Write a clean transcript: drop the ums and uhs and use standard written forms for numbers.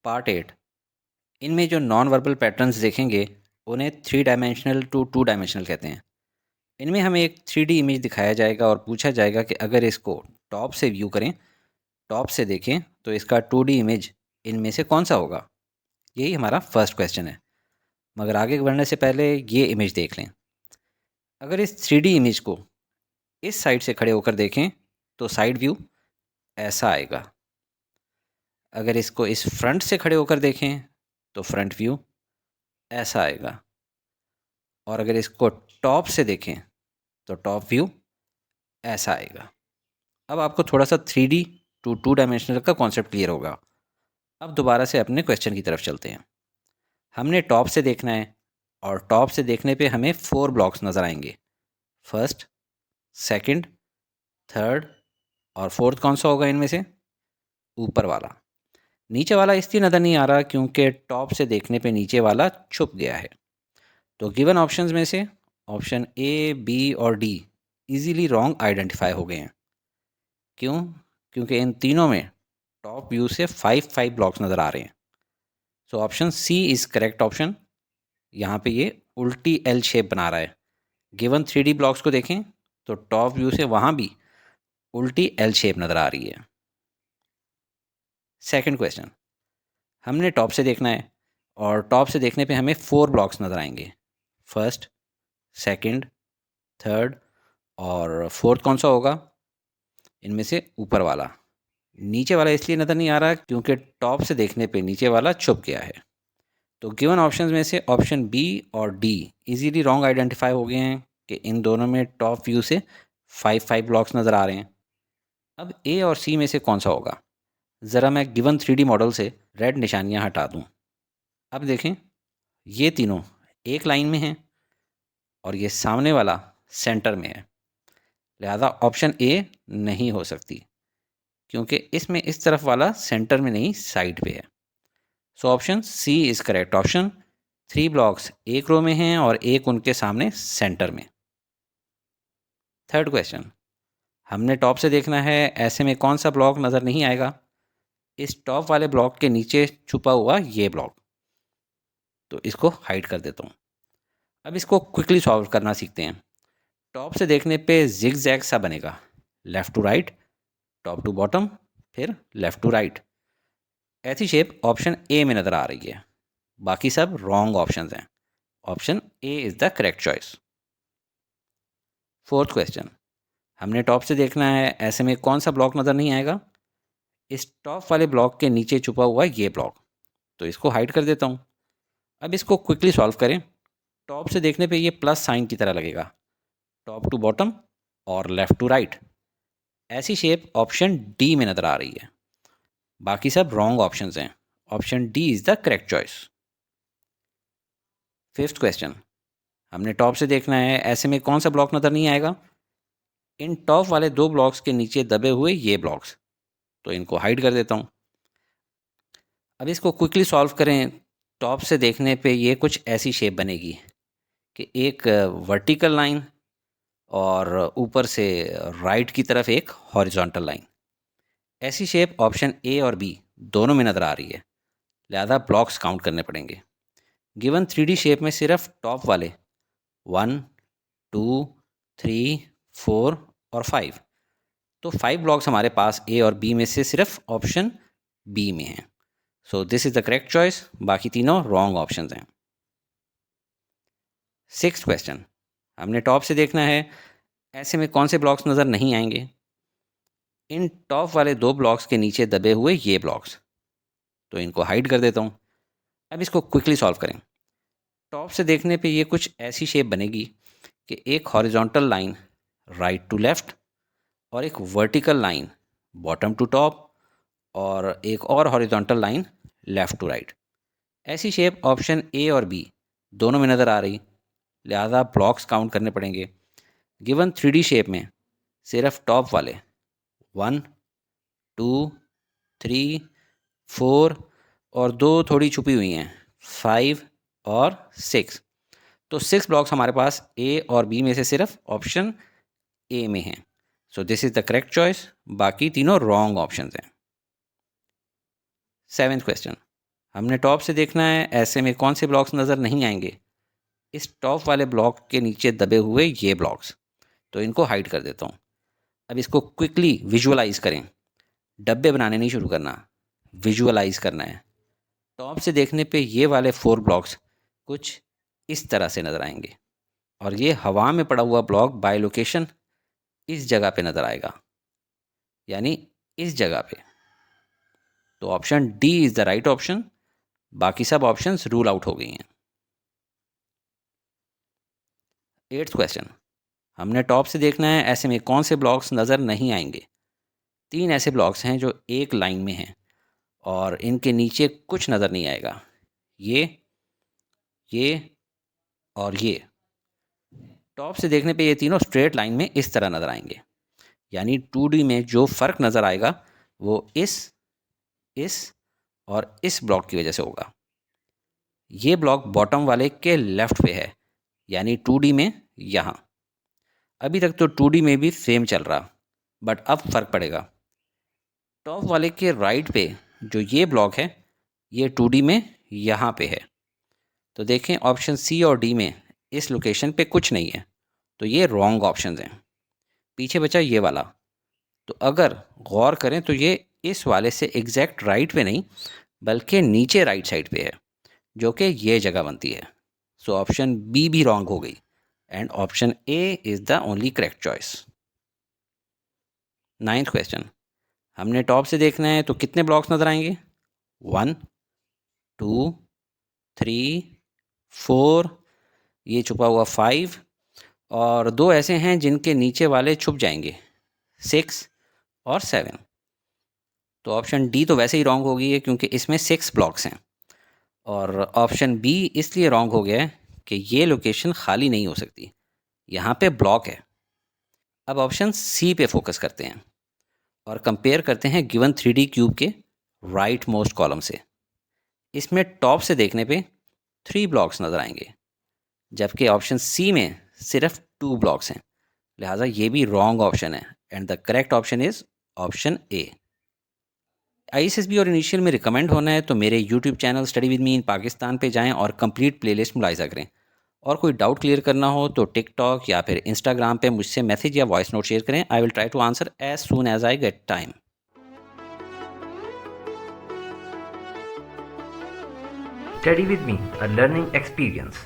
Part 8। इनमें जो non verbal patterns देखेंगे उन्हें 3 डायमेंशनल टू 2 डायमेंशनल कहते हैं। इनमें हमें एक 3D इमेज दिखाया जाएगा और पूछा जाएगा कि अगर इसको टॉप से व्यू करें, टॉप से देखें तो इसका 2D इमेज इनमें से कौन सा होगा। यही हमारा फर्स्ट क्वेश्चन है। मगर आगे बढ़ने से पहले ये इमेज देख लें। अगर इस 3D इमेज को इस साइड से खड़े होकर देखें तो साइड व्यू ऐसा आएगा। अगर इसको इस फ्रंट से खड़े होकर देखें तो फ्रंट व्यू ऐसा आएगा। और अगर इसको टॉप से देखें तो टॉप व्यू ऐसा आएगा। अब आपको थोड़ा सा 3D टू 2 डायमेंशनल का कॉन्सेप्ट क्लियर होगा। अब दोबारा से अपने क्वेश्चन की तरफ चलते हैं। हमने टॉप से देखना है और टॉप से देखने पे हमें 4 ब्लॉक्स नज़र आएंगे। फर्स्ट, सेकंड, थर्ड और फोर्थ कौन सा होगा इनमें से? ऊपर वाला। नीचे वाला इसलिए नज़र नहीं आ रहा क्योंकि टॉप से देखने पे नीचे वाला छुप गया है। तो गिवन ऑप्शंस में से ऑप्शन ए, बी और डी इजीली रॉन्ग आइडेंटिफाई हो गए हैं। क्यों? क्योंकि इन तीनों में टॉप व्यू से 5 ब्लॉक्स नज़र आ रहे हैं। So option C is correct option. यहाँ पे ये उल्टी एल शेप बना रहा है। गिवन 3D ब्लॉक्स को देखें तो टॉप व्यू से वहाँ भी उल्टी एल शेप नज़र आ रही है। सेकंड क्वेश्चन, हमने टॉप से देखना है और टॉप से देखने पे हमें 4 ब्लॉक्स नज़र आएंगे। फर्स्ट, सेकंड, थर्ड और फोर्थ कौन सा होगा इनमें से? ऊपर वाला। नीचे वाला इसलिए नज़र नहीं आ रहा क्योंकि टॉप से देखने पे नीचे वाला छुप गया है। तो गिवन ऑप्शंस में से ऑप्शन बी और डी इजीली रॉन्ग आइडेंटिफाई हो गए हैं कि इन दोनों में टॉप व्यू से 5 ब्लॉक्स नज़र आ रहे हैं। अब ए और सी में से कौन सा होगा? ज़रा मैं गिवन 3D मॉडल से रेड निशानियां हटा दूं। अब देखें, ये तीनों एक लाइन में हैं और ये सामने वाला सेंटर में है। लिहाजा ऑप्शन ए नहीं हो सकती क्योंकि इसमें इस तरफ वाला सेंटर में नहीं, साइड पे है। So option C is correct option. 3 blocks एक रो में हैं और एक उनके सामने सेंटर में। थर्ड क्वेश्चन, हमने टॉप से देखना है, ऐसे में कौन सा ब्लॉक नज़र नहीं आएगा? इस टॉप वाले ब्लॉक के नीचे छुपा हुआ ये ब्लॉक। तो इसको हाइड कर देता हूँ। अब इसको क्विकली सॉल्व करना सीखते हैं। टॉप से देखने पे जिग जैग सा बनेगा, left to right, top to bottom, फिर लेफ़्ट टू राइट। ऐसी शेप ऑप्शन ए में नज़र आ रही है। बाकी सब रॉन्ग ऑप्शंस हैं। Option A is the correct choice. Fourth question, हमने टॉप से देखना है, ऐसे में कौन सा ब्लॉक नज़र नहीं आएगा? इस टॉप वाले ब्लॉक के नीचे छुपा हुआ ये ब्लॉक। तो इसको हाइड कर देता हूँ। अब इसको क्विकली सॉल्व करें। टॉप से देखने पे ये प्लस साइन की तरह लगेगा, टॉप टू बॉटम और लेफ़्ट टू राइट। ऐसी शेप ऑप्शन डी में नज़र आ रही है। बाकी सब रॉन्ग ऑप्शंस हैं। Option D is the correct choice. Fifth question, हमने टॉप से देखना है, ऐसे में कौन सा ब्लॉक नज़र नहीं आएगा? इन टॉप वाले 2 ब्लॉक्स के नीचे दबे हुए ये ब्लॉक्स। तो इनको हाइड कर देता हूँ। अब इसको क्विकली सॉल्व करें। टॉप से देखने पे ये कुछ ऐसी शेप बनेगी कि एक वर्टिकल लाइन और ऊपर से राइट की तरफ एक हॉरिजॉन्टल लाइन। ऐसी शेप ऑप्शन ए और बी दोनों में नज़र आ रही है। लिहाजा ब्लॉक्स काउंट करने पड़ेंगे। गिवन 3D शेप में सिर्फ टॉप वाले 1, 2, 3, 4 और 5। तो 5 ब्लॉक्स हमारे पास ए और बी में से सिर्फ ऑप्शन बी में हैं। So this is the correct choice. बाकी तीनों रॉन्ग ऑप्शंस हैं। सिक्स्थ क्वेश्चन, हमने टॉप से देखना है, ऐसे में कौन से ब्लॉक्स नज़र नहीं आएंगे? इन टॉप वाले 2 ब्लॉक्स के नीचे दबे हुए ये ब्लॉक्स। तो इनको हाइड कर देता हूँ। अब इसको क्विकली सॉल्व करें। टॉप से देखने पे ये कुछ ऐसी शेप बनेगी कि एक horizontal line right to left और एक vertical line bottom to top और एक और horizontal line left to right. ऐसी शेप ऑप्शन ए और बी दोनों में नज़र आ रही। लिहाजा ब्लॉक्स काउंट करने पड़ेंगे। गिवन 3D शेप में सिर्फ टॉप वाले 1, 2, 3, 4 और 2 थोड़ी छुपी हुई हैं 5 और 6। तो 6 ब्लॉक्स हमारे पास ए और बी में से सिर्फ ऑप्शन ए में हैं। So this is the correct choice. बाकी तीनों रॉन्ग ऑप्शंस हैं। सेवेंथ क्वेश्चन, हमने टॉप से देखना है ऐसे में कौन से ब्लॉक्स नज़र नहीं आएंगे। इस टॉप वाले ब्लॉक के नीचे दबे हुए ये ब्लॉक्स, तो इनको हाइड कर देता हूँ। अब इसको क्विकली विजुअलाइज करें। डब्बे बनाने नहीं शुरू करना, विजुअलाइज करना है। टॉप से देखने पे ये वाले 4 ब्लॉक्स कुछ इस तरह से नज़र आएंगे और ये हवा में पड़ा हुआ ब्लॉक बाय लोकेशन इस जगह पे नज़र आएगा, यानी इस जगह पे। तो option D is the right option. बाकी सब ऑप्शंस रूल आउट हो गई हैं। 8th क्वेश्चन, हमने टॉप से देखना है ऐसे में कौन से ब्लॉक्स नज़र नहीं आएंगे। 3 ऐसे ब्लॉक्स हैं जो एक लाइन में हैं और इनके नीचे कुछ नज़र नहीं आएगा। ये और ये टॉप से देखने पे ये तीनों स्ट्रेट लाइन में इस तरह नज़र आएंगे, यानी 2D में जो फ़र्क नज़र आएगा वो इस और इस ब्लॉक की वजह से होगा। ये ब्लॉक बॉटम वाले के लेफ़्ट पे है, यानी 2D में यहाँ। अभी तक तो 2D में भी सेम चल रहा, बट अब फ़र्क पड़ेगा। टॉप वाले के राइट पे जो ये ब्लॉक है ये 2D में यहाँ पे है। तो देखें ऑप्शन सी और डी में इस लोकेशन पे कुछ नहीं है, तो ये रॉन्ग ऑप्शंस हैं। पीछे बचा ये वाला, तो अगर गौर करें तो ये इस वाले से एग्जैक्ट राइट पे नहीं बल्कि नीचे राइट साइड पे है, जो कि ये जगह बनती है। सो ऑप्शन बी भी रॉन्ग हो गई and option A is the only correct choice. 9th question, हमने टॉप से देखना है तो कितने ब्लॉक्स नज़र आएंगे। 1 2 3 4, ये छुपा हुआ 5 और 2 ऐसे हैं जिनके नीचे वाले छुप जाएंगे 6 और 7। तो ऑप्शन डी तो वैसे ही रॉन्ग हो गई है क्योंकि इसमें 6 ब्लॉक्स हैं और ऑप्शन बी इसलिए रॉन्ग हो गया है कि ये लोकेशन खाली नहीं हो सकती, यहाँ पे ब्लॉक है। अब ऑप्शन सी पे फोकस करते हैं और कंपेयर करते हैं गिवन 3D क्यूब के राइट मोस्ट कॉलम से। इसमें टॉप से देखने पे 3 ब्लॉक्स नज़र आएंगे, जबकि ऑप्शन सी में सिर्फ 2 ब्लॉक्स हैं, लिहाजा ये भी रॉन्ग ऑप्शन है and the correct option is option A. ISSB और इनिशियल में रिकमेंड होना है तो मेरे YouTube channel study with me in Pakistan पे जाएं और कंप्लीट प्लेलिस्ट मुलाहिजा करें। और कोई डाउट क्लियर करना हो तो टिकटॉक या फिर इंस्टाग्राम पे मुझसे मैसेज या वॉइस नोट शेयर करें। I will try to answer as soon as I get time. Study with me, a learning experience.